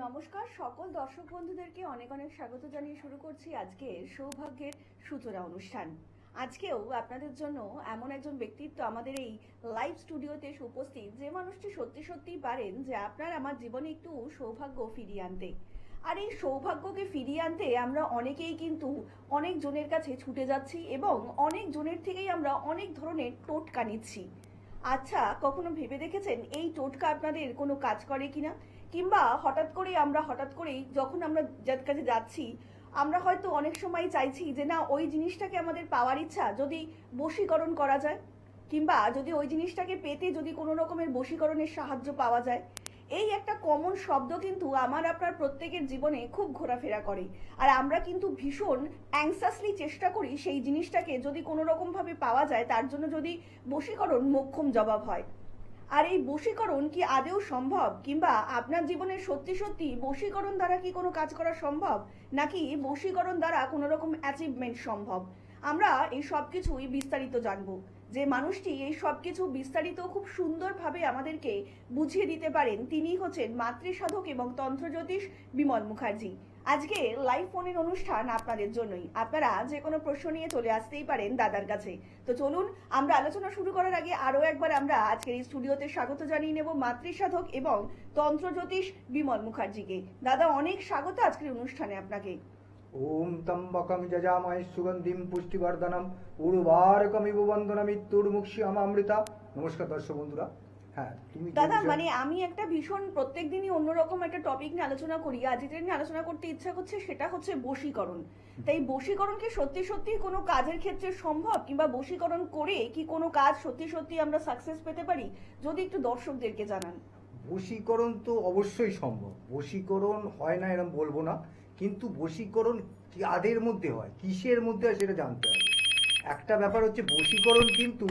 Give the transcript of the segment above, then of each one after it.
নমস্কার সকল দর্শক বন্ধুদেরকে অনেক অনেক স্বাগত জানিয়ে শুরু করছি আজকের সৌভাগ্যের সূচনা অনুষ্ঠান। আজকেও আপনাদের জন্য এমন একজন ব্যক্তিত্ব আমাদের এই লাইভ স্টুডিওতে উপস্থিত, যে মানুষটি সত্যি সত্যিই পারেন যে আপনার আমার জীবনে একটু সৌভাগ্য ফিরিয়ে আনতে। আর এই সৌভাগ্যকে ফিরিয়ে আনতে আমরা অনেকেই কিন্তু অনেক জনের কাছে ছুটে যাচ্ছি এবং অনেক জনের থেকেই আমরা অনেক ধরনের টোটকা নিচ্ছি। আচ্ছা, কখনো ভেবে দেখেছেন এই টোটকা আপনাদের কোনো কাজ করে কিনা? কিংবা হঠাৎ করেই যখন আমরা যার কাছে যাচ্ছি, আমরা হয়তো অনেক সময় চাইছি যে না, ওই জিনিসটাকে আমাদের পাওয়ার ইচ্ছা যদি বশীকরণ করা যায়, কিংবা যদি ওই জিনিসটাকে পেতে যদি কোনো রকমের বশীকরণের সাহায্য পাওয়া যায়। এই একটা কমন শব্দ কিন্তু আমার আপনার প্রত্যেকের জীবনে খুব ঘোরাফেরা করে। আর আমরা কিন্তু ভীষণ অ্যাংসাসলি চেষ্টা করি সেই জিনিসটাকে যদি কোনো রকম ভাবে পাওয়া যায়, তার জন্য যদি বশীকরণ মোক্ষম জবাব হয়। আর এই বশীকরণ কি আদেও সম্ভব? কিংবা আপনার জীবনে সত্যি সত্যি বশীকরণ দ্বারা কি কোনো কাজ করা সম্ভব, নাকি বশীকরণ দ্বারা কোনো রকম অ্যাচিভমেন্ট সম্ভব? আমরা এই সব কিছুই বিস্তারিত জানবো। যে মানুষটি এই সব কিছু বিস্তারিত খুব সুন্দরভাবে আমাদেরকে বুঝিয়ে দিতে পারেন, তিনি হচ্ছেন মাতৃসাধক এবং তন্ত্রজ্যোতিষ বিমল মুখার্জি। আজকে লাইভ ফোনের অনুষ্ঠান আপনাদের জন্যই। আপনারা যে কোনো প্রশ্ন নিয়ে চলে আসতেই পারেন দাদার কাছে। তো চলুন আমরা আলোচনা শুরু করার আগে আরো একবার আমরা আজকের এই স্টুডিওতে স্বাগত জানিয়ে নেব মাতৃসাধক এবং তন্ত্রজ্যোতিষ বিমল মুখার্জিকে। দাদা, অনেক স্বাগত আজকের অনুষ্ঠানে আপনাকে। ওম ত্র্যম্বকং যজামহে সুগন্ধিম পুষ্টিবর্ধনম উর্বারকমিব বন্দনামিত্যুর্মুক্ষীয়মামৃতা। নমস্কার দর্শক বন্ধুরা। হ্যাঁ, তুমি দাদা, মানে আমি একটা ভীষণ প্রত্যেকদিনই অন্যরকম একটা টপিক নিয়ে আলোচনা করি। আজ যেটা নিয়ে আলোচনা করতে ইচ্ছা করছে সেটা হচ্ছে বশীকরণ। তাই বশীকরণ কি সত্যি সত্যি কোনো কাজের ক্ষেত্রে সম্ভব, কিংবা বশীকরণ করে কি কোনো কাজ সত্যি সত্যি আমরা সাকসেস পেতে পারি? যদি একটু দর্শকদেরকে জানান। বশীকরণ তো অবশ্যই সম্ভব। বশীকরণ হয় না এরকম বলবো না, কিন্তু বশীকরণ কাদের মধ্যে হয়, কিসের মধ্যে হয় সেটা জানতে হবে। একটা ব্যাপার হচ্ছে বশীকরণ কিন্তু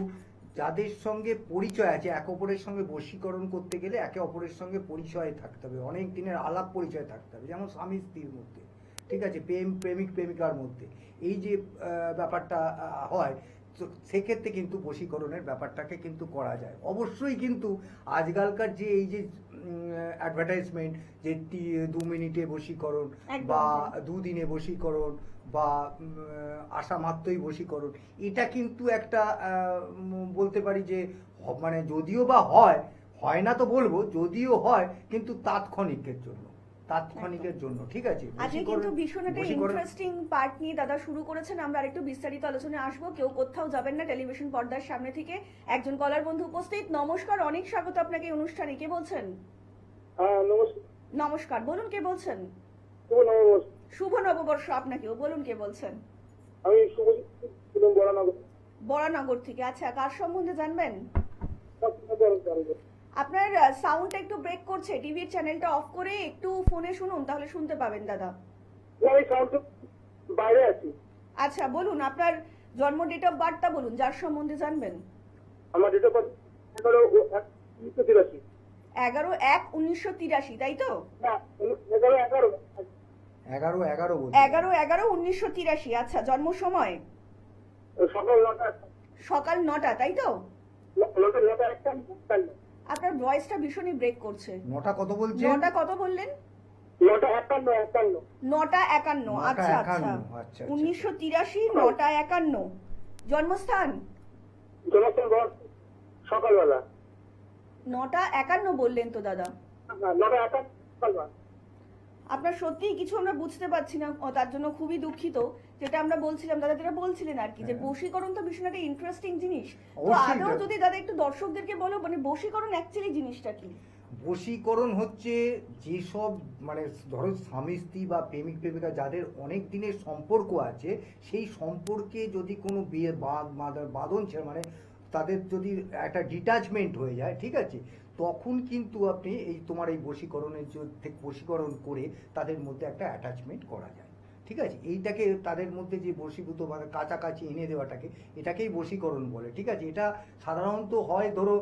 যাদের সঙ্গে পরিচয় আছে, এক অপরের সঙ্গে বশীকরণ করতে গেলে একে অপরের সঙ্গে পরিচয় থাকতে হবে, অনেক দিনের আলাপ পরিচয় থাকতে হবে, যেমন স্বামী স্ত্রীর মধ্যে, ঠিক আছে, প্রেমিক প্রেমিকার মধ্যে এই যে ব্যাপারটা হয়, তো সেক্ষেত্রে কিন্তু বশীকরণের ব্যাপারটাকে কিন্তু করা যায় অবশ্যই। কিন্তু আজকালকার যে এই যে অ্যাডভার্টাইজমেন্ট, যে 2 মিনিটে বশীকরণ বা 2 দিনে বশীকরণ বা আসা মাত্রই বশীকরণ, এটা কিন্তু একটা বলতে পারি যে মানে যদিও বা হয় না তো বলবো, যদিও হয় কিন্তু তাৎক্ষণিকের জন্য, ঠিক আছে। আজকে কিন্তু ভীষণ একটা ইন্টারেস্টিং পার্ট নিয়ে দাদা শুরু করেছেন। আমরা আরেকটু বিস্তারিত আলোচনায় আসবো। কেউ কোথাও যাবেন না, টেলিভিশন পর্দার সামনে থেকে একজন কলার বন্ধু উপস্থিত। নমস্কার, অনেক স্বাগত আপনাকে অনুষ্ঠানে। কে বলছেন? নমস্কার, বলুন কে বলছেন? শুভ নববর্ষ আপনাকেও। বলুন কে বলছেন? আমি বরানগর থেকে। আচ্ছা, কার সম্বন্ধে জানবেন? আপনার সাউন্ডটা একটু ব্রেক করছে, টিভির চ্যানেলটা অফ করে একটু ফোনে শুনুন, তাহলে শুনতে পাবেন দাদা। বাইরে আছি। আচ্ছা, বলুন আপনার জন্ম, ডেট অফ বার্থটা বলুন, যার সম্বন্ধে জানবেন। আমার ডেট অফ বার্থ 11/1/1983। 11/1/1983, তাই তো? না, 11/11। 11/11/1983। আচ্ছা, জন্ম সময় সকাল 9টা, তাই তো? আপনার ভয়েসটা ভীষণই ব্রেক করছে। 9টা কত বলছেন? 9টা কত বললেন? 9টা 51। আচ্ছা আচ্ছা, 1983, 9টা 51। জন্মস্থান সকালবেলা 9টা 51 বললেন তো দাদা? 9:51 সকালবেলা। আপনার সত্যিই কিছু আমরা বুঝতে পারছি না, তার জন্য খুবই দুঃখিত। যেটা আমরা বলছিলাম দাদা, যেটা বলছিলেন আর কি, যে বশীকরণ তো ভীষণ একটা ইন্টারেস্টিং জিনিস। তো আদৌ যদি দাদা একটু দর্শকদেরকে বলো, মানে বশীকরণ অ্যাকচুয়ালি জিনিসটা কি? বশীকরণ হচ্ছে যেসব মানে ধরো স্বামী স্ত্রী বা প্রেমিক প্রেমিকা যাদের অনেক দিনের সম্পর্ক আছে, সেই সম্পর্কে যদি কোনো বাঁধন ছেড়ে মানে তাদের যদি একটা ডিটাচমেন্ট হয়ে যায়, ঠিক আছে, তখন কিন্তু আপনি এই তোমার এই বশীকরণের থেকে বশীকরণ করে তাদের মধ্যে একটা অ্যাটাচমেন্ট করা যায়, ঠিক আছে, এইটাকে তাদের মধ্যে যে বশীভূত মানে কাছাকাছি এনে দেওয়াটাকে এটাকেই বশীকরণ বলে। ঠিক আছে, এটা সাধারণত হয় ধরো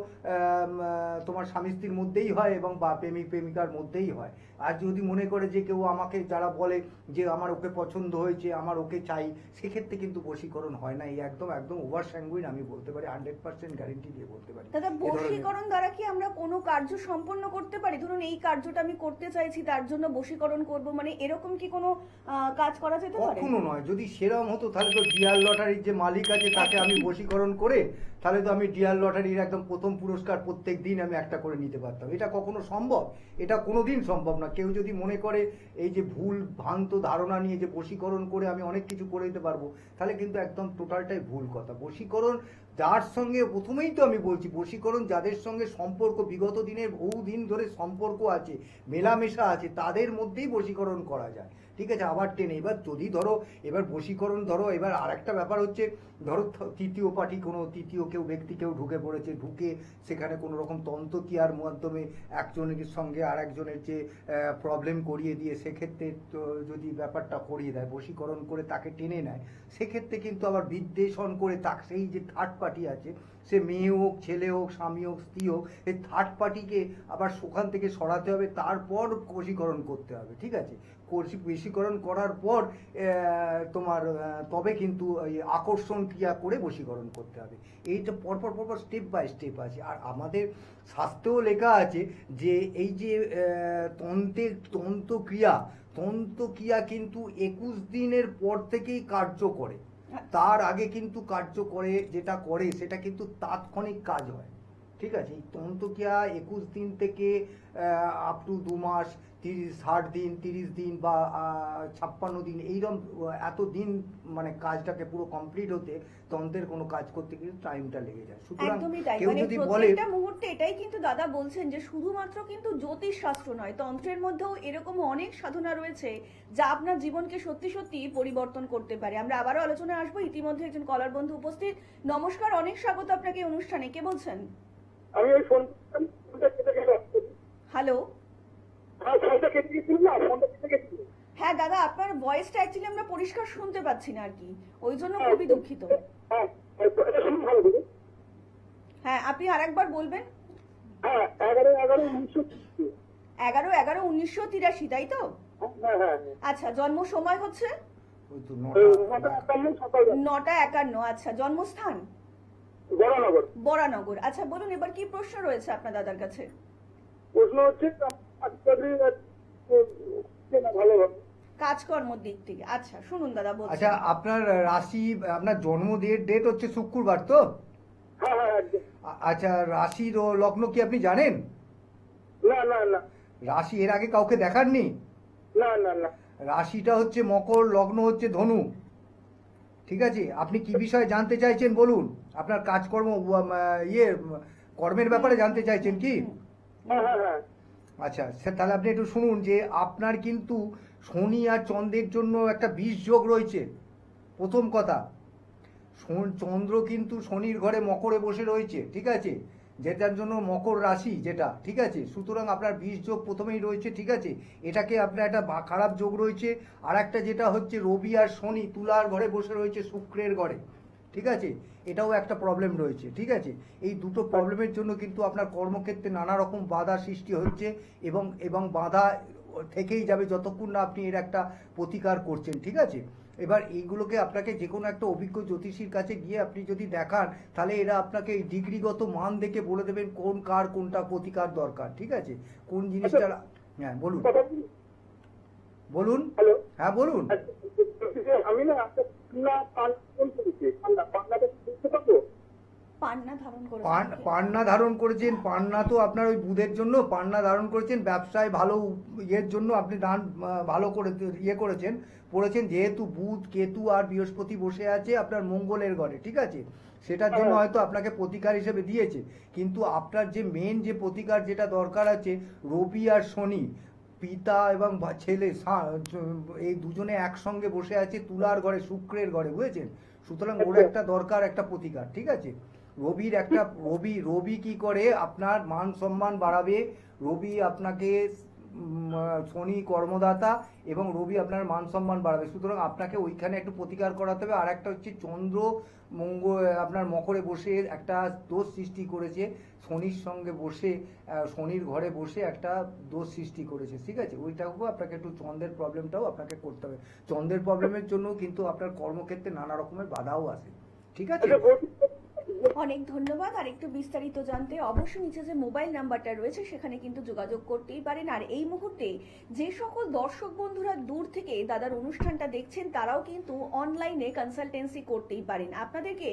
তোমার স্বামী স্ত্রীর মধ্যেই হয় এবং বা প্রেমিক প্রেমিকার মধ্যেই হয়। আর যদি মনে করে যে কেউ আমাকে যারা বলে যে আমার ওকে পছন্দ হয়েছে, আমার ওকে চাই, সেক্ষেত্রে কিন্তু বশীকরণ হয় না। এই একদম একদম ওভার স্যাঙ্গুইন আমি বলতে পারি, 100% গ্যারেন্টি দিয়ে বলতে পারি। দাদা, এ ধরনের- বশীকরণ দ্বারা কি আমরা কোনো কার্য সম্পন্ন করতে পারি? ধরুন এই কার্যটা আমি করতে চাইছি, তার জন্য বশীকরণ করব, মানে এরকম কি কোনো কাজ করা যেতে পারে? কখনো নয়। যদি সেরকম হতো তাহলে তো ডিয়ার লটারির যে মালিক আছে তাকে আমি বশীকরণ করে তাহলে তো আমি ডিয়ার লটারির একদম প্রথম পুরস্কার প্রত্যেক দিন আমি একটা করে নিতে পারতাম। এটা কখনো সম্ভব? এটা কোনোদিন সম্ভব না। কেউ যদি মনে করে এই যে ভুল ভ্রান্ত ধারণা নিয়ে যে বশীকরণ করে আমি অনেক কিছু করে দিতে পারবো, তাহলে কিন্তু একদম টোটালটাই ভুল কথা। বশীকরণ যার সঙ্গে, প্রথমেই তো আমি বলছি, বশীকরণ যাদের সঙ্গে সম্পর্ক বিগত দিনের বহু দিন ধরে সম্পর্ক আছে, মেলামেশা আছে, তাদের মধ্যেই বশীকরণ করা যায়। ঠিক আছে, আবার টেনে এবার যদি ধরো এবার বশীকরণ ধরো এবার আরেকটা ব্যাপার হচ্ছে, ধরো তৃতীয় পার্টি কোনো তৃতীয় কেউ ব্যক্তি কেউ ঢুকে পড়েছে, ঢুকে সেখানে কোনো রকম তন্ত্রক্রিয়ার মাধ্যমে একজনের সঙ্গে আর একজনের যে প্রবলেম করিয়ে দিয়ে সেক্ষেত্রে তো যদি ব্যাপারটা করিয়ে দেয়, বশীকরণ করে তাকে টেনে নেয়, সেক্ষেত্রে কিন্তু আবার বিদ্বেষণ করে তাকে সেই যে থার্ড পার্টি আছে, সে মেয়ে হোক, ছেলে হোক, স্বামী হোক, স্ত্রী হোক, এই থার্ড পার্টিকে আবার সেখান থেকে সরাতে হবে, তারপর বশীকরণ করতে হবে। ঠিক আছে, বশীকরণ করার পর তোমার তবে কিন্তু এই আকর্ষণ ক্রিয়া করে বশীকরণ করতে হবে। এইটা পরপর পরপর স্টেপ বাই স্টেপ আছে। আর আমাদের শাস্ত্রেও লেখা আছে যে এই যে তন্ত্রক্রিয়া কিন্তু 21 দিনের পর থেকেই কার্য করে। তার আগে কিন্তু কার্য করে যেটা করে সেটা কিন্তু তাৎক্ষণিক কাজ হয়। ঠিক আছে, এই তন্ত্রক্রিয়া 21 দিন থেকে আপ টু 2 মাস, 60 দিন, 30 দিন বা 56 দিন, এইরকম এত দিন মানে কাজটাকে পুরো কমপ্লিট হতে তন্ত্রের কোনো কাজ করতে কিন্তু টাইমটা লেগে যায়। সুতরাং একদমই তাই। কেউ মানে যদি বলে প্রত্যেকটা মুহূর্তে এটাই কিন্তু দাদা বলছেন যে শুধুমাত্র কিন্তু জ্যোতিষ শাস্ত্র নয়, তন্ত্রের মধ্যেও এরকম অনেক সাধনা রয়েছে যা আপনার জীবনকে সত্যি সত্যি পরিবর্তন করতে পারে। আমরা আবারও আলোচনায় আসবো। ইতিমধ্যে একজন কলার বন্ধু উপস্থিত। নমস্কার, অনেক স্বাগত আপনাকে অনুষ্ঠানে। কে বলছেন? আমি ওই ফোনটা কেটে গেল। হ্যালো। হ্যাঁ, ফোনটা কেটে গেছিল না, ফোনটা কেটে গেছিল। হ্যাঁ দাদা, আপনার ভয়েসটা অ্যাকচুয়ালি আমরা পরিষ্কার শুনতে পাচ্ছি না আর কি, ওই জন্য খুবই দুঃখিত। হ্যাঁ, এটা শুনুন ভালো করে। হ্যাঁ, আপনি আরেকবার বলবেন। হ্যাঁ, 11/11/1983। 11/11/1983, তাই তো? হ্যাঁ হ্যাঁ। আচ্ছা, জন্ম সময় হচ্ছে ওই তো 9:51 সকাল 9:51। আচ্ছা, জন্মস্থান বরানগর। বরানগর। আচ্ছা বলুন, এবার কি প্রশ্ন রয়েছে আপনার দাদার কাছে? প্রশ্ন হচ্ছে ভালো হবে। কাজকর্মের দিক থেকে। আচ্ছা শুনুন দাদা বলছি। আচ্ছা, আপনার রাশি, আপনার জন্ম ডেট হচ্ছে শুক্রবার তো? হ্যাঁ হ্যাঁ একদম। আচ্ছা, রাশির ও লগ্ন কি আপনি জানেন? না না না রাশি এর আগে কাউকে দেখাননি? না না না। রাশিটা হচ্ছে মকর, লগ্ন হচ্ছে ধনু। ঠিক আছে, আপনি কি বিষয়ে জানতে চাইছেন বলুন? আপনার কাজকর্ম কর্মের ব্যাপারে জানতে চাইছেন কি? হ্যাঁ হ্যাঁ হ্যাঁ। আচ্ছা, তাহলে আপনি একটু শুনুন যে আপনার কিন্তু শনি আর চন্দ্রের জন্য একটা বিষ যোগ রয়েছে। প্রথম কথা, চন্দ্র কিন্তু শনির ঘরে মকরে বসে রয়েছে। ঠিক আছে, যেটার জন্য মকর রাশি যেটা, ঠিক আছে, সুতরাং আপনার বিষ যোগ প্রথমেই রয়েছে। ঠিক আছে, এটাকে আপনার একটা খারাপ যোগ রয়েছে। আর একটা যেটা হচ্ছে রবি আর শনি তুলার ঘরে বসে রয়েছে শুক্রের ঘরে। ঠিক আছে, এটাও একটা প্রবলেম রয়েছে। ঠিক আছে, এই দুটো প্রবলেমের জন্য কিন্তু আপনার কর্মক্ষেত্রে নানা রকম বাধা সৃষ্টি হচ্ছে এবং বাধা থেকেই যাবে যতক্ষণ না আপনি এর একটা প্রতিকার করছেন। ঠিক আছে, এবার এইগুলোকে আপনাকে যে কোনো একটা অভিজ্ঞ জ্যোতিষীর কাছে গিয়ে আপনি যদি দেখান, তাহলে এরা আপনাকে এই ডিগ্রিগত মান দেখে বলে দেবেন কোনটা প্রতিকার দরকার। ঠিক আছে, কোন জিনিসটা। হ্যাঁ বলুন বলুন। হ্যালো। হ্যাঁ বলুন। আমি না একটা পান্নাটা বুঝতে পারবো। পান্না ধারণ করে পান্না ধারণ করেছেন। পান্না তো আপনার ওই বুধের জন্য পান্না ধারণ করেছেন, ব্যবসায় ভালো ইয়ের জন্য আপনি দান ভালো করে পড়েছেন, যেহেতু বুধ, কেতু আর বৃহস্পতি বসে আছে আপনার মঙ্গলের ঘরে। ঠিক আছে, সেটার জন্য হয়তো আপনাকে প্রতিকার হিসেবে দিয়েছে, কিন্তু আপনার যে মেন যে প্রতিকার যেটা দরকার আছে, রবি আর শনি, পিতা এবং ছেলে এই দুজনে একসঙ্গে বসে আছে তুলার ঘরে, শুক্রের ঘরে, বুঝেছেন? সুতরাং ওর একটা দরকার, একটা প্রতিকার। ঠিক আছে, রবি কি করে আপনার মান সম্মান বাড়াবে। রবি আপনাকে শনি কর্মদাতা এবং রবি আপনার মান সম্মান বাড়াবে, সুতরাং আপনাকে ওইখানে একটু প্রতিকার করাতে হবে। আর একটা হচ্ছে চন্দ্র আপনার মকরে বসে একটা দোষ সৃষ্টি করেছে, শনির সঙ্গে বসে শনির ঘরে বসে একটা দোষ সৃষ্টি করেছে, ঠিক আছে? ওইটাকেও আপনাকে একটু চন্দ্রের প্রবলেমটাও আপনাকে করতে হবে। চন্দ্রের প্রবলেমের জন্য কিন্তু আপনার কর্মক্ষেত্রে নানা রকমের বাধাও আসে, ঠিক আছে? আচ্ছা বলছি, অনেক ধন্যবাদ। আর একটু বিস্তারিত জানতে অবশ্যই নিচে যে মোবাইল নাম্বারটা রয়েছে সেখানে কিন্তু যোগাযোগ করতেই পারেন। আর এই মুহূর্তে যে সকল দর্শক বন্ধুরা দূর থেকে দাদার অনুষ্ঠানটা দেখছেন তারাও কিন্তু অনলাইনে কনসালটেন্সি করতেই পারেন। আপনাদেরকে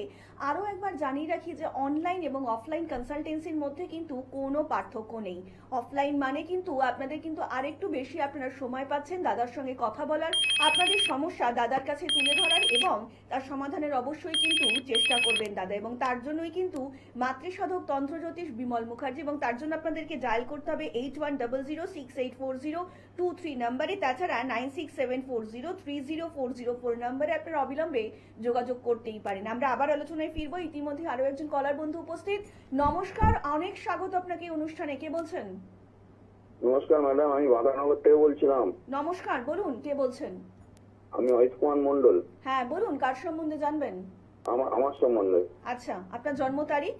আরও একবার জানিয়ে রাখি যে অনলাইন এবং অফলাইন কনসালটেন্সির মধ্যে কিন্তু কোনো পার্থক্য নেই। অফলাইন মানে কিন্তু আপনাদের কিন্তু আরেকটু বেশি আপনারা সময় পাচ্ছেন দাদার সঙ্গে কথা বলার, আপনাদের সমস্যা দাদার কাছে তুলে ধরার এবং তার সমাধানের অবশ্যই কিন্তু চেষ্টা করবেন দাদা। এবং তার জন্যই কিন্তু মাতৃসাধক তন্ত্রজ্যোতিষ বিমল মুখার্জি, এবং তার জন্য আপনাদেরকে ডায়াল করতে হবে 8100684023 নাম্বারে। তাছাড়া 9674030404 নাম্বারে আপনারা অবিলম্বে যোগাযোগ করতেই পারেন। আমরা আবার আলোচনায় ফিরবো। ইতিমধ্যে আরো একজন কলার বন্ধু উপস্থিত। নমস্কার, অনেক স্বাগত আপনাকে অনুষ্ঠানে। কে বলছেন? নমস্কার ম্যাডাম, আমি বাদানগর থেকে বলছিলাম। নমস্কার, বলুন কে বলছেন? আমি অজিত কুমার মন্ডল। হ্যাঁ বলুন, কার সম্বন্ধে জানবেন? আমার সম্বন্ধে আচ্ছা, আপনার জন্ম তারিখ?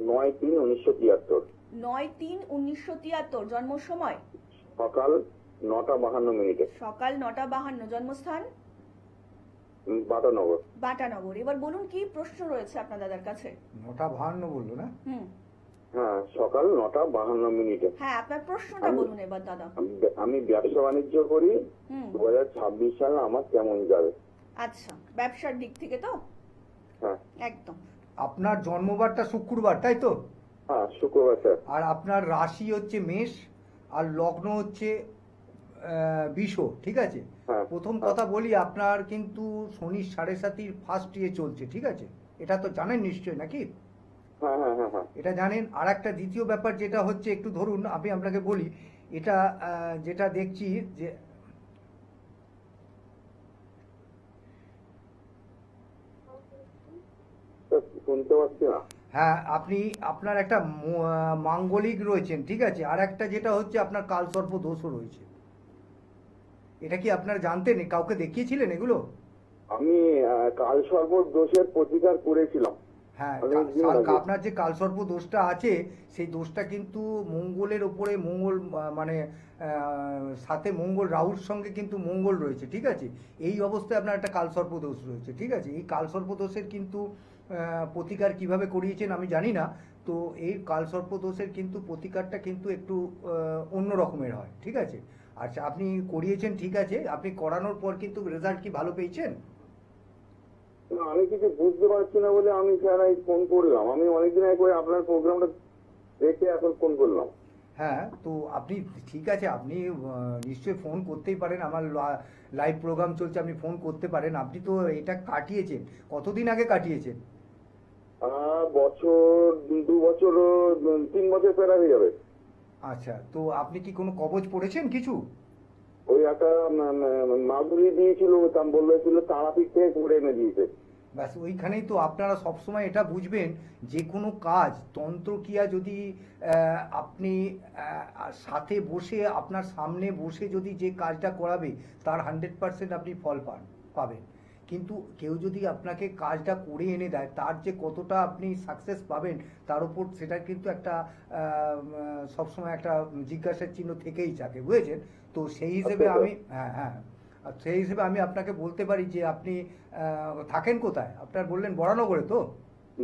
9/3/1973, 9/3/1973। জন্ম সময়? সকাল 9:52। সকাল 9:52। জন্মস্থান? বাদানগর। বাটানগর। এবার বলুন কি প্রশ্ন রয়েছে আপনার দাদার কাছে? 9:52 বললো না? হুম, হ্যাঁ, সকাল 9:52। হ্যাঁ আপনার প্রশ্নটা বলুন এবার দাদা। আমি ব্যবসা বাণিজ্য করি। হুম, 2026 সালে আমার কেমন যাবে? আচ্ছা, ব্যবসার দিক থেকে তো? হ্যাঁ একদম। আপনার জন্মবারটা শুক্রবার, তাই তো? হ্যাঁ, শুক্রবার স্যার। আর আপনার রাশি হচ্ছে মেষ আর লগ্ন হচ্ছে বৃষ, ঠিক আছে? হ্যাঁ। প্রথম কথা বলি, আপনার কিন্তু শনি 7.5 ফার্স্ট ইয়ে চলছে, ঠিক আছে? এটা তো জানেন নিশ্চয়ই নাকি? হ্যাঁ হ্যাঁ হ্যাঁ হ্যাঁ। এটা জানেন। আর একটা দ্বিতীয় ব্যাপার যেটা হচ্ছে, একটু ধরুন আমি আপনাকে বলি, এটা যেটা দেখছি যে স্যার, শুনতে পাচ্ছি না। হ্যাঁ, আপনি আপনার একটা মাঙ্গলিক রয়েছেন, ঠিক আছে? আর একটা যেটা হচ্ছে আপনার কালসর্প দোষও রয়েছে। এটা কি আপনারা জানতেন? কাউকে দেখিয়েছিলেন এগুলো? আমি কালসর্প দোষের প্রতিকার করেছিলাম। হ্যাঁ, অনেকদিন আগে। আপনার যে কালসর্প দোষটা আছে সেই দোষটা কিন্তু মঙ্গলের ওপরে মঙ্গল মানে সাথে মঙ্গল, রাহুর সঙ্গে কিন্তু মঙ্গল রয়েছে, ঠিক আছে? এই অবস্থায় আপনার একটা কালসর্প দোষ রয়েছে, ঠিক আছে? এই কালসর্প দোষের কিন্তু প্রতিকার কিভাবে করিয়েছেন আমি জানি না। তো এই কালসর্প দোষের কিন্তু প্রতিকারটা কিন্তু একটু অন্য রকমের হয়, ঠিক আছে? আচ্ছা, আপনি করিয়েছেন, ঠিক আছে। আপনি করানোর পর কিন্তু রেজাল্ট কি ভালো পেয়েছেন? না, আমি কিছু বুঝতে পারছি না বলে আমি স্যার এই ফোন করলাম। আমি অনেকদিন আগে করে আপনার প্রোগ্রামটা দেখে এখন ফোন করলাম। হ্যাঁ, তো আপনি ঠিক আছে, আপনি নিশ্চয়ই ফোন করতেই পারেন। আমার লাইভ প্রোগ্রাম চলছে, আপনি ফোন করতে পারেন। আপনি তো এটা কাটিয়েছেন, কতদিন আগে কাটিয়েছেন? বছর 2 বছর, 3 বছর ফেরা হয়ে যাবে। আচ্ছা, তো আপনি কি কোনো কবচ পড়েছেন কিছু? ওই একটা মাধুরী দিয়েছিল, তা বললেছিল তারাপীঠ থেকে করে এনে দিয়েছে। ব্যাস, ওইখানেই তো আপনারা সবসময় এটা বুঝবেন, যে কোনো কাজ তন্ত্রক্রিয়া যদি আপনি সাথে বসে আপনার সামনে বসে যদি যে কাজটা করাবে তার 100% আপনি ফল পাবেন। কিন্তু কেউ যদি আপনাকে কাজটা করে এনে দেয়, তার যে কতটা আপনি সাকসেস পাবেন তার উপর সেটা কিন্তু একটা সবসময় একটা জিজ্ঞাসার চিহ্ন থেকেই থাকে, বুঝেছেন? তো সেই হিসেবে আমি হ্যাঁ, আর সেই হিসেবে আমি আপনাকে বলতে পারি যে আপনি থাকেন কোথায়? আপনার বললেন বরানগরে তো?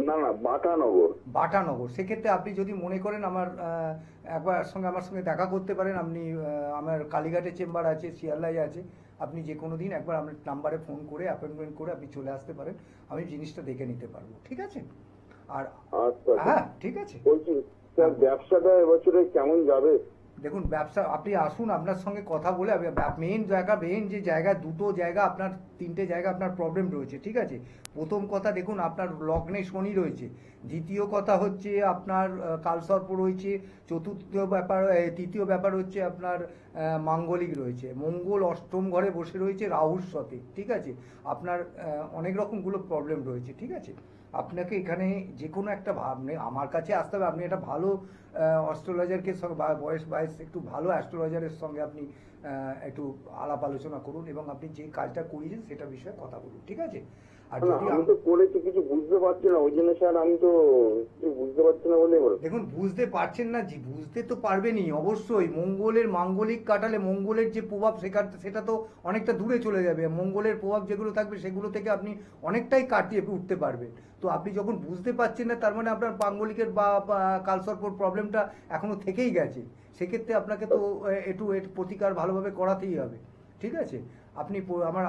না না, বাটানগর। বাটানগর। সেক্ষেত্রে আপনি যদি মনে করেন একবার আমার সঙ্গে দেখা করতে পারেন। আপনি আমার কালীঘাটে চেম্বার আছে, শিয়ালদায় আছে। আপনি যে কোনো দিন একবার আমার নাম্বারে ফোন করে অ্যাপয়েন্টমেন্ট করে আপনি চলে আসতে পারেন, আমি জিনিসটা দেখে নিতে পারবো, ঠিক আছে? আর আচ্ছা হ্যাঁ, ঠিক আছে। বলছি স্যার, ব্যবসাটা এবছরে কেমন যাবে? দেখুন, ব্যবসা আপনি আসুন, আপনার সঙ্গে কথা বলে মেন যে জায়গা, দুটো জায়গা আপনার, 3টে জায়গা আপনার প্রবলেম রয়েছে, ঠিক আছে? প্রথম কথা দেখুন, আপনার লগ্নে শনি রয়েছে। দ্বিতীয় কথা হচ্ছে আপনার কালসর্প রয়েছে। তৃতীয় ব্যাপার হচ্ছে আপনার মাঙ্গলিক রয়েছে। মঙ্গল অষ্টম ঘরে বসে রয়েছে রাহুর সাথে, ঠিক আছে? আপনার অনেক রকমগুলো প্রবলেম রয়েছে, ঠিক আছে? আপনাকে এখানে যে কোনো একটা আপনি আমার কাছে আসতে হবে, আপনি একটা ভালো অস্ট্রোলজারকে সঙ্গে বয়স একটু ভালো অ্যাস্ট্রোলজারের সঙ্গে আপনি একটু আলাপ আলোচনা করুন এবং আপনি যে কাজটা করিয়েছেন সেটা বিষয়ে কথা বলুন, ঠিক আছে? আর না, যদি আমি তো করেছি, কিছু বুঝতে পারছি না, ওই জন্য স্যার আমি তো কিছু বুঝতে পারছি না বলে বলো। দেখুন, বুঝতে পারছেন না, জি বুঝতে তো পারবেনই অবশ্যই। মঙ্গলের মাঙ্গলিক কাটালে মঙ্গলের যে প্রভাব সেটা তো অনেকটা দূরে চলে যাবে। মঙ্গলের প্রভাব যেগুলো থাকবে সেগুলো থেকে আপনি অনেকটাই কাটিয়ে উঠতে পারবেন। তো আপনি যখন বুঝতে পারছেন না, তার মানে আপনার মাঙ্গলিকের বা কালসর্পর প্রবলেমটা এখনো থেকেই গেছে। সেক্ষেত্রে আপনাকে তো একটু এর প্রতিকার ভালোভাবে করাতেই হবে, ঠিক আছে? আপনি আমার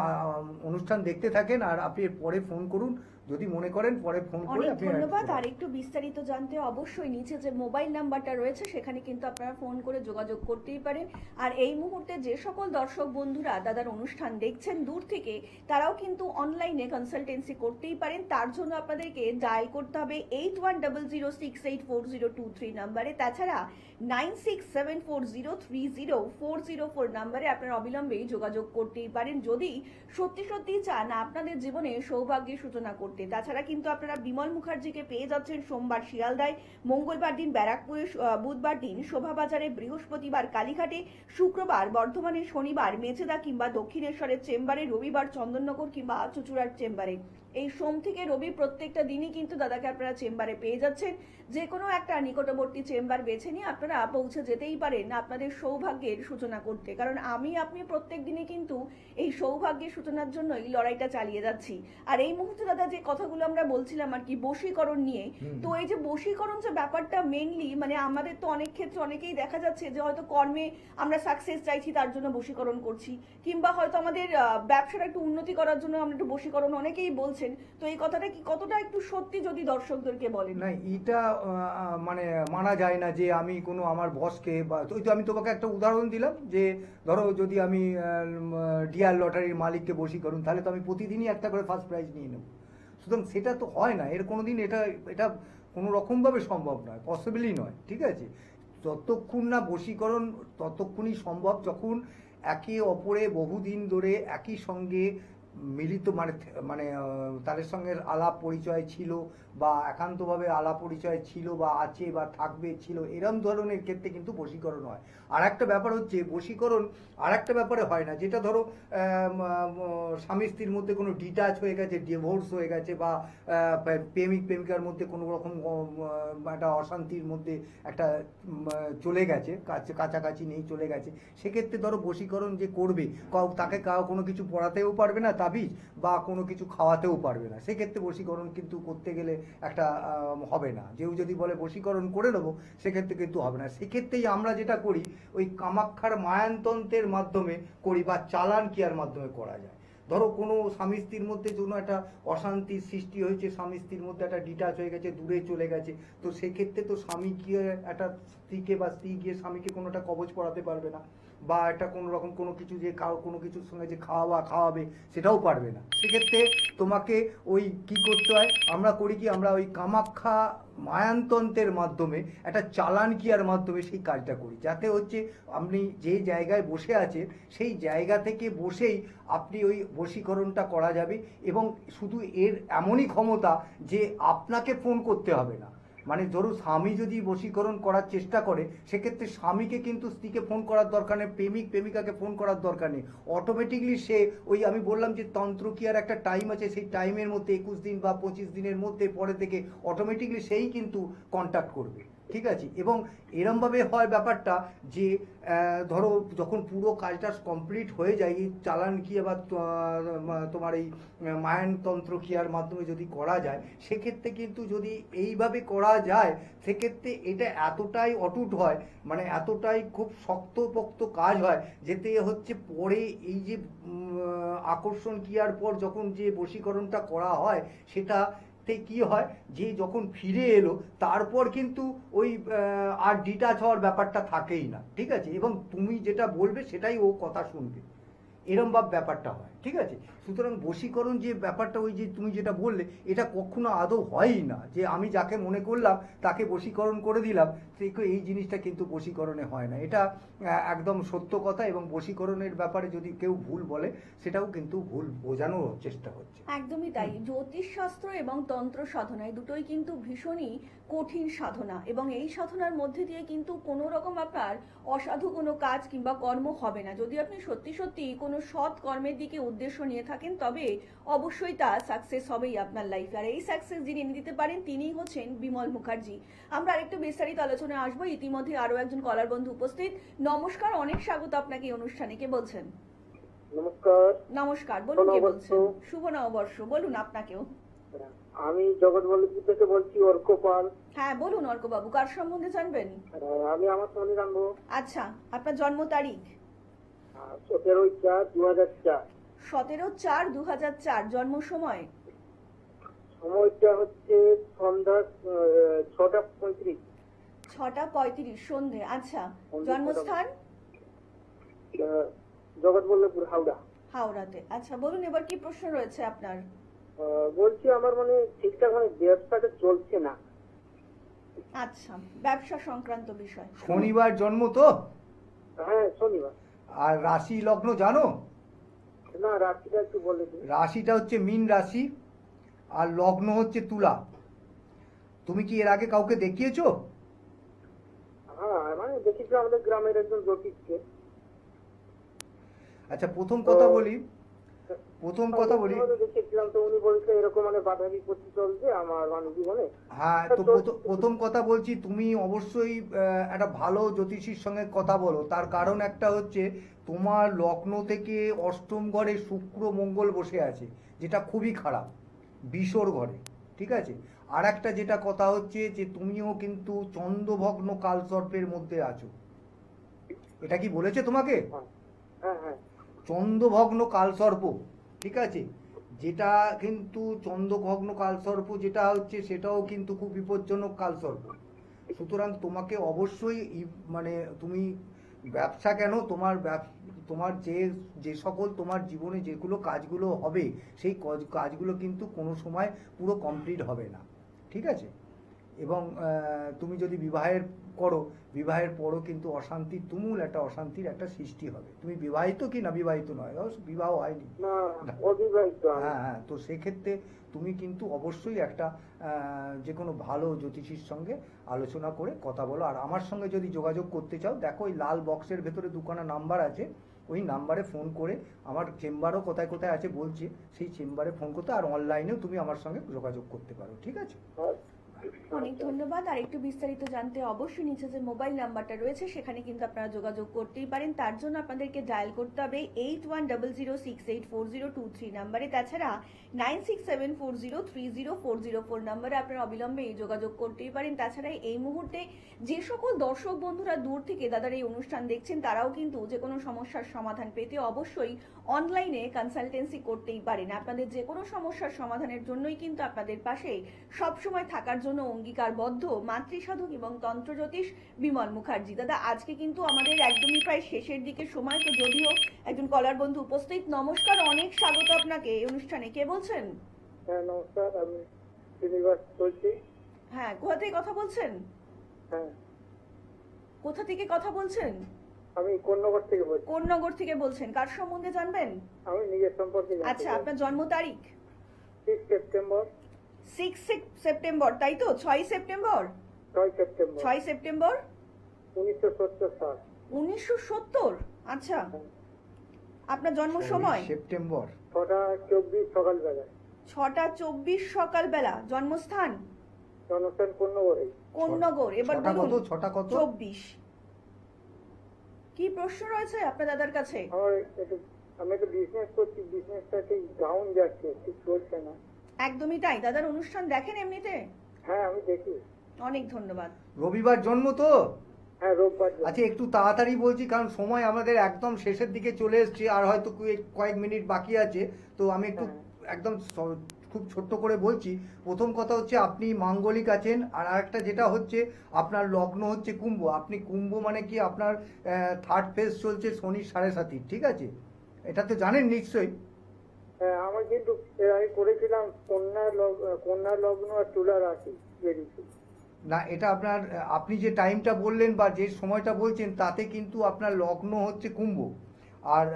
অনুষ্ঠান দেখতে থাকেন আর আপনি এর পরে ফোন করুন, যদি মনে করেন পরে ফোন করে অনেক আপনি ধন্যবাদ। আর একটু বিস্তারিত জানতে অবশ্যই নিচে যে মোবাইল নাম্বারটা রয়েছে সেখানে কিন্তু আপনারা ফোন করে যোগাযোগ করতেই পারেন। আর এই মুহূর্তে যে সকল দর্শক বন্ধুরা দাদার অনুষ্ঠান দেখছেন দূর থেকে, তারাও কিন্তু অনলাইনে কনসালটেন্সি করতেই পারেন। তার জন্য আপনাদেরকে ডায়াল করতে হবে 8100684023 নাম্বারে। তাছাড়া 9674030404 নাম্বারে আপনারা অবিলম্বে যোগাযোগ করতেই পারেন যদি সত্যি সত্যি চান আপনাদের জীবনে সৌভাগ্যের সূচনা করতে। তাছাড়া কিন্তু আপনারা বিমল মুখার্জিকে পেয়ে যাচ্ছেন সোমবার শিয়ালদায়, মঙ্গলবার দিন ব্যারাকপুরে, বুধবার দিন শোভাবাজারে, বৃহস্পতিবার কালীঘাটে, শুক্রবার বর্ধমানে, শনিবার মেচেদা কিংবা দক্ষিণেশ্বরের চেম্বারে, রবিবার চন্দননগর কিংবা চুচুড়ার চেম্বারে। এই সোম থেকে রবি প্রত্যেকটা দিনই কিন্তু দাদাকে আপনারা চেম্বারে পেয়ে যাচ্ছেন। যে কোনো একটা নিকটবর্তী চেম্বার বেছে নিয়ে আপনারা পৌঁছে যেতেই পারেন আপনাদের সৌভাগ্যের সূচনা করতে। কারণ আপনি প্রত্যেক দিনই কিন্তু এই সৌভাগ্যের সূচনার জন্যই লড়াইটা চালিয়ে যাচ্ছি। আর এই মুহূর্তে দাদা যে কথাগুলো আমরা বলছিলাম আর কি বশীকরণ নিয়ে, তো এই যে বশীকরণ যে ব্যাপারটা মেনলি মানে আমাদের তো অনেক ক্ষেত্রে অনেকেই দেখা যাচ্ছে যে হয়তো কর্মে আমরা সাকসেস চাইছি তার জন্য বশীকরণ করছি, কিংবা হয়তো আমাদের ব্যবসাটা একটু উন্নতি করার জন্য আমরা একটু বশীকরণ অনেকেই বলছেন। তো এই কথাটা কি কতটা একটু সত্যি যদি দর্শকদেরকে বলেন? না, এটা মানে মানা যায় না যে আমি কোনো আমার বসকে বা ওই তো আমি তোমাকে একটা উদাহরণ দিলাম যে ধরো যদি আমি ডিয়ার লটারির মালিককে বশীকরণ, তাহলে তো আমি প্রতিদিনই একটা করে ফার্স্ট প্রাইজ নিয়ে নেব। সুতরাং সেটা তো হয় না, এর কোনোদিন এটা কোনো রকমভাবে সম্ভব নয়, পসিবলই নয়, ঠিক আছে? যতক্ষণ না বশীকরণ ততক্ষণই সম্ভব যখন একে অপরে বহুদিন ধরে একই সঙ্গে মিলিত মানে মানে তাদের সঙ্গে আলাপ পরিচয় ছিল বা একান্তভাবে আলাপ পরিচয় ছিল বা আছে বা থাকবে ছিল, এরম ধরনের ক্ষেত্রে কিন্তু বশীকরণ হয়। আর একটা ব্যাপার হচ্ছে বশীকরণ আর একটা ব্যাপারে হয় না, যেটা ধরো স্বামী স্ত্রীর মধ্যে কোনো ডিটাচ হয়ে গেছে, ডিভোর্স হয়ে গেছে বা প্রেমিক প্রেমিকার মধ্যে কোনো রকম একটা অশান্তির মধ্যে একটা চলে গেছে, কাছাকাছি নেই, চলে গেছে। সেক্ষেত্রে ধরো বশীকরণ যে করবে তাকে কোনো কিছু পড়াতেও পারবে না তাবিজ বা কোনো কিছু খাওয়াতেও পারবে না, সেক্ষেত্রে বশীকরণ কিন্তু করতে গেলে একটা হবে না। কেউ যদি বলে বশীকরণ করে নেবো, সেক্ষেত্রে কিন্তু হবে না। সেক্ষেত্রেই আমরা যেটা করি ওই কামাক্ষার মায়ানতন্ত্রের মাধ্যমে করি বা চালান কিয়ার মাধ্যমে করা যায়। ধরো কোনো স্বামী স্ত্রীর মধ্যে কোনো একটা অশান্তির সৃষ্টি হয়েছে, স্বামী স্ত্রীর মধ্যে একটা ডিটাচ হয়ে গেছে, দূরে চলে গেছে, তো সেক্ষেত্রে তো স্বামী গিয়ে একটা স্ত্রীকে বা স্ত্রী গিয়ে স্বামীকে কোনোটা কবচ পড়াতে পারবে না বা একটা কোনো রকম কোনো কিছু যে কোনো কিছুর সঙ্গে যে খাওয়াবে সেটাও পারবে না। সেক্ষেত্রে তোমাকে ওই কি করতে হয়, আমরা করি কি, আমরা ওই কামাক্ষা মায়ানতন্ত্রের মাধ্যমে একটা চালান কিয়ার মাধ্যমে সেই কাজটা করি, যাতে হচ্ছে আপনি যে জায়গায় বসে আছেন সেই জায়গা থেকে বসেই আপনি ওই বশীকরণটা করা যাবে। এবং শুধু এর এমনই ক্ষমতা যে আপনাকে ফোন করতে হবে না। মানে ধরো স্বামী যদি বশীকরণ করার চেষ্টা করে, সেক্ষেত্রে স্বামীকে কিন্তু স্ত্রীকে ফোন করার দরকার নেই, প্রেমিক প্রেমিকাকে ফোন করার দরকার নেই। অটোমেটিকলি সে ওই আমি বললাম যে তন্ত্রক্রিয়ার একটা টাইম আছে, সেই টাইমের মধ্যে 21 দিন বা 25 দিনের মধ্যে পরে থেকে অটোমেটিকলি সেই কিন্তু কন্ট্যাক্ট করবে, ঠিক আছে? এবং এরমভাবে হয় ব্যাপারটা যে ধরো যখন পুরো কাজটা কমপ্লিট হয়ে যায় এই চালান ক্রিয়া বা তোমার এই মায়ানতন্ত্র ক্রিয়ার মাধ্যমে যদি করা যায়, সেক্ষেত্রে কিন্তু যদি এইভাবে করা যায় সেক্ষেত্রে এটা এতটাই অটুট হয়, মানে এতটাই খুব শক্তপোক্ত কাজ হয়, যেতে হচ্ছে পরে এই যে আকর্ষণ ক্রিয়ার পর যখন যে বশীকরণটা করা হয় সেটা কি হয় যে যখন ফিরে এলো তারপর কিন্তু ওই আর ডিটাচ হওয়ার ব্যাপারটা থাকেই না, ঠিক আছে? এবং তুমি যেটা বলবে সেটাই ও কথা শুনবে, এরম ব্যাপারটা হয়। ঠিক আছে, সুতরাং বশীকরণ যে ব্যাপারটা, ওই যে তুমি যেটা বললে, এটা কখনো আদৌ হয়ই না যে আমি যাকে মনে করলাম তাকে বশীকরণ করে দিলাম। এই জিনিসটা কিন্তু বশীকরণে হয় না, এটা একদম সত্য কথা। এবং বশীকরণের ব্যাপারে যদি কেউ ভুল বলে, সেটাও কিন্তু ভুল বোঝানোর চেষ্টা হচ্ছে। একদমই তাই। জ্যোতিষ শাস্ত্র এবং তন্ত্র সাধনা এই দুটোই কিন্তু ভীষণই কঠিন সাধনা, এবং এই সাধনার মধ্যে দিয়ে কিন্তু কোনো রকম আপনার অসাধু কোনো কাজ কিংবা কর্ম হবে না। যদি আপনি সত্যি সত্যি কোনো সৎ কর্মের দিকে উদ্দেশ্য নিয়ে থাকেন, তবে অবশ্যই তা সাকসেস হবেই আপনার লাইফে। আর এই সাকসেস যিনি এনে দিতে পারেন তিনিই হচ্ছেন বিমল মুখার্জি। আমরা আরেকটু বিস্তারিত আলোচনায় আসবো। ইতিমধ্যে আরো একজন কলার বন্ধু উপস্থিত। নমস্কার, অনেক স্বাগত আপনাকে এই অনুষ্ঠানে। কে বলছেন? নমস্কার। নমস্কার, বলুন কে নববর্ষ। বলছেন? শুভ নববর্ষ, বলুন আপনাকেও। আমি জগৎবল্লভপুর থেকে বলছি, অর্ক পাল। হ্যাঁ বলুন অর্ক বাবু, কার সম্বন্ধে জানবেন? আমি আমার সম্বন্ধে জানবো। আচ্ছা, আপনার জন্ম তারিখ? 17/4/2004। 17/4/2004। জন্ম সময়? সময়টা হচ্ছে সন্ধ্যা 6:35। 6:35 সন্ধে। আচ্ছা, জন্মস্থান? জগৎবল্লভপুর, হাওড়া। হাওড়াতে। আচ্ছা বলুন, এবার কি প্রশ্ন রয়েছে আপনার? বলছি আমার মানে ঠিকঠাক মানে ব্যবসাটা চলছে না। আচ্ছা, ব্যবসা সংক্রান্ত বিষয়। শনিবার জন্ম তো? হ্যাঁ, শনিবার। আর রাশি লগ্ন জানো? না, রাশিটা একটু বলে দিন। রাশিটা হচ্ছে মীন রাশি, আর লগ্ন হচ্ছে তুলা। তুমি কি এর আগে কাউকে দেখিয়েছো? হ্যাঁ, মানে দেখেছি আমাদের গ্রামের একজন জ্যোতিষকে। আচ্ছা, প্রথম কথা বলি। দেখেছিলাম, তো উনি বলছে এরকম মানে বাধা বিপত্তি চলছে আমার মানে জীবনে। হ্যাঁ, তো প্রথম কথা বলছি, তুমি অবশ্যই একটা ভালো জ্যোতিষীর সঙ্গে কথা বলো। তার কারণ একটা হচ্ছে, তোমার লগ্ন থেকে অষ্টম ঘরে শুক্র মঙ্গল বসে আছে, যেটা খুবই খারাপ, বিষর ঘরে। ঠিক আছে, আর একটা যেটা কথা হচ্ছে যে তুমিও কিন্তু চন্দ্রভগ্ন কালসর্পের মধ্যে আছো। এটা কি বলেছে তোমাকে? হ্যাঁ হ্যাঁ। চন্দ্রভগ্ন কালসর্প, ঠিক আছে, যেটা কিন্তু চন্দ্রভগ্ন কালসর্প যেটা হচ্ছে, সেটাও কিন্তু খুব বিপজ্জনক কালসর্প। সুতরাং তোমাকে অবশ্যই মানে তুমি ব্যবসা কেন, তোমার যে সকল তোমার জীবনে যেগুলো কাজগুলো হবে, সেই কাজগুলো কিন্তু কোনো সময় পুরো কমপ্লিট হবে না। ঠিক আছে, এবং তুমি যদি বিবাহের পরও কিন্তু তুমুল একটা অশান্তির একটা সৃষ্টি হবে। তুমি বিবাহিত কি না বিবাহিত নয়, বিবাহ হয়নি? না, অবিবাহিত। হ্যাঁ হ্যাঁ, তো সেক্ষেত্রে তুমি কিন্তু অবশ্যই একটা যে কোনো ভালো জ্যোতিষীর সঙ্গে আলোচনা করে কথা বলো। আর আমার সঙ্গে যদি যোগাযোগ করতে চাও, দেখো ওই লাল বক্সের ভেতরে দুখানা নাম্বার আছে, ওই নাম্বারে ফোন করে, আমার চেম্বারও কোথায় কোথায় আছে বলছে, সেই চেম্বারে ফোন করতে, আর অনলাইনেও তুমি আমার সঙ্গে যোগাযোগ করতে পারো। ঠিক আছে, অনেক ধন্যবাদ। আর একটু বিস্তারিত জানতে অবশ্যই নিচে যে মোবাইল নাম্বারটা রয়েছে সেখানে কিন্তু আপনারা যোগাযোগ করতেই পারেন। তার জন্য আপনাদেরকে ডায়াল করতে হবে 8100684023 নাম্বারে। তাছাড়া 9674030404 নাম্বারে আপনারা অবিলম্বে এই যোগাযোগ করতেই পারেন। তাছাড়া এই মুহূর্তে যে সকল দর্শক বন্ধুরা দূর থেকে দাদার এই অনুষ্ঠান দেখছেন, তারাও কিন্তু যে কোনো সমস্যার সমাধান পেতে অবশ্যই অনলাইনে কনসালটেন্সি করতেই পারেন। আপনাদের যে কোনো সমস্যার সমাধানের জন্যই কিন্তু আপনাদের পাশে সবসময় থাকার জন্য অঙ্গীকারবদ্ধ মাতৃসাধক এবং তন্ত্রজ্যোতিষ বিমল মুখার্জি। দাদা, আজকে কিন্তু আমাদের একদমই প্রায় শেষের দিকে সময়, তো যদিও একজন কলার বন্ধু উপস্থিত। নমস্কার, অনেক স্বাগত আপনাকে এই অনুষ্ঠানে। কে বলছেন? হ্যাঁ নমস্কার, আমি শ্রীনিবাস বলছি। হ্যাঁ, কোথা থেকে কথা বলছেন? হ্যাঁ, কোথা থেকে কথা বলছেন? আমি কোন্নগর থেকে বলছি। কোন নগর থেকে বলছেন? কার সম্বন্ধে জানবেন? আমি নিজের সম্পর্কে জানতে আচ্ছা, চাই। আপনার জন্ম তারিখ? 6 সেপ্টেম্বর। 6 সেপ্টেম্বর, তাই তো? 6 সেপ্টেম্বর? 6 সেপ্টেম্বর 6 সেপ্টেম্বর 1970 সাল। 1970। আচ্ছা, আপনার জন্ম সময়? সেপ্টেম্বর 6:24 সকালবেলা। 6:24 সকালবেলা। জন্মস্থান? জনস্থান কোন্নগরে। কোন নগর? এবার বলুন। ছটা কত? 24। কি প্রশ্ন রয়েছে আপনার দাদার কাছে? আমি একটা বিজনেস করছি, বিজনেসটা ঠিক ডাউন যাচ্ছে, ঠিক চলছে না। একদমই তাই। দাদার অনুষ্ঠান দেখেন এমনিতে? হ্যাঁ, আমি দেখি। অনেক ধন্যবাদ। রবিবার জন্ম তো? হ্যাঁ, রোববার। আচ্ছা, একটু তাড়াতাড়ি বলছি, কারণ সময় আমাদের একদম শেষের দিকে চলে এসেছে, আর হয়তো কয়েক মিনিট বাকি আছে। তো আমি একটু একদম খুব ছোট্ট করে বলছি। প্রথম কথা হচ্ছে, আপনি মাঙ্গলিক আছেন। আর আরেকটা যেটা হচ্ছে, আপনার লগ্ন হচ্ছে কুম্ভ। আপনি কুম্ভ মানে কি, আপনার থার্ড ফেজ চলছে শনির 7.5। ঠিক আছে, এটা তো জানেন নিশ্চয়ই। হ্যাঁ, আমার কিন্তু এর আগে করেছিলাম কন্যা লগ্ন আর তুলা রাশি বেরিয়েছে। না, এটা আপনার আপনি যে টাইমটা বললেন বা যে সময়টা বলছেন তাতে কিন্তু আপনার লগ্ন হচ্ছে কুম্ভ, আর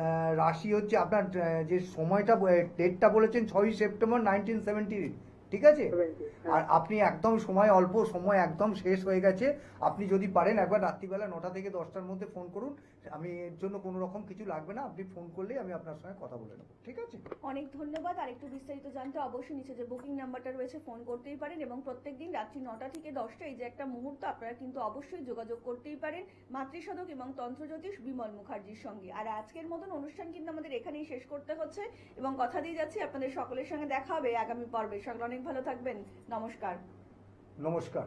রাশি হচ্ছে আপনার যে সময়টা ডেটটা বলেছেন 6ই সেপ্টেম্বর 1970, ঠিক আছে? 70, হ্যাঁ। আর আপনি একদম অল্প সময় একদম শেষ হয়ে গেছে। আপনি যদি পারেন একবার রাত্রিবেলা 9টা থেকে 10টার মধ্যে ফোন করুন। আমি এর জন্য কোনো রকম কিছু লাগবে না, আপনি ফোন করলেই আমি আপনার সঙ্গে কথা বলে নেবো, ঠিক আছে? অনেক ধন্যবাদ। আর একটু বিস্তারিত জানতে অবশ্যই নিচে যে বুকিং নাম্বারটা রয়েছে ফোন করতেই পারেন, এবং প্রত্যেকদিন রাত্রি 9টা থেকে 10টা এই যে একটা মুহূর্ত আপনারা কিন্তু অবশ্যই যোগাযোগ করতেই পারেন মাতৃসাধক এবং তন্ত্রজ্যোতিষ বিমল মুখার্জির সঙ্গে। আর আজকের মতন অনুষ্ঠান কিন্তু আমাদের এখানেই শেষ করতে হচ্ছে, এবং কথা দিয়ে যাচ্ছি আপনাদের সকলের সঙ্গে দেখা হবে আগামী পর্বে। সকলে অনেক ভালো থাকবেন। নমস্কার। নমস্কার।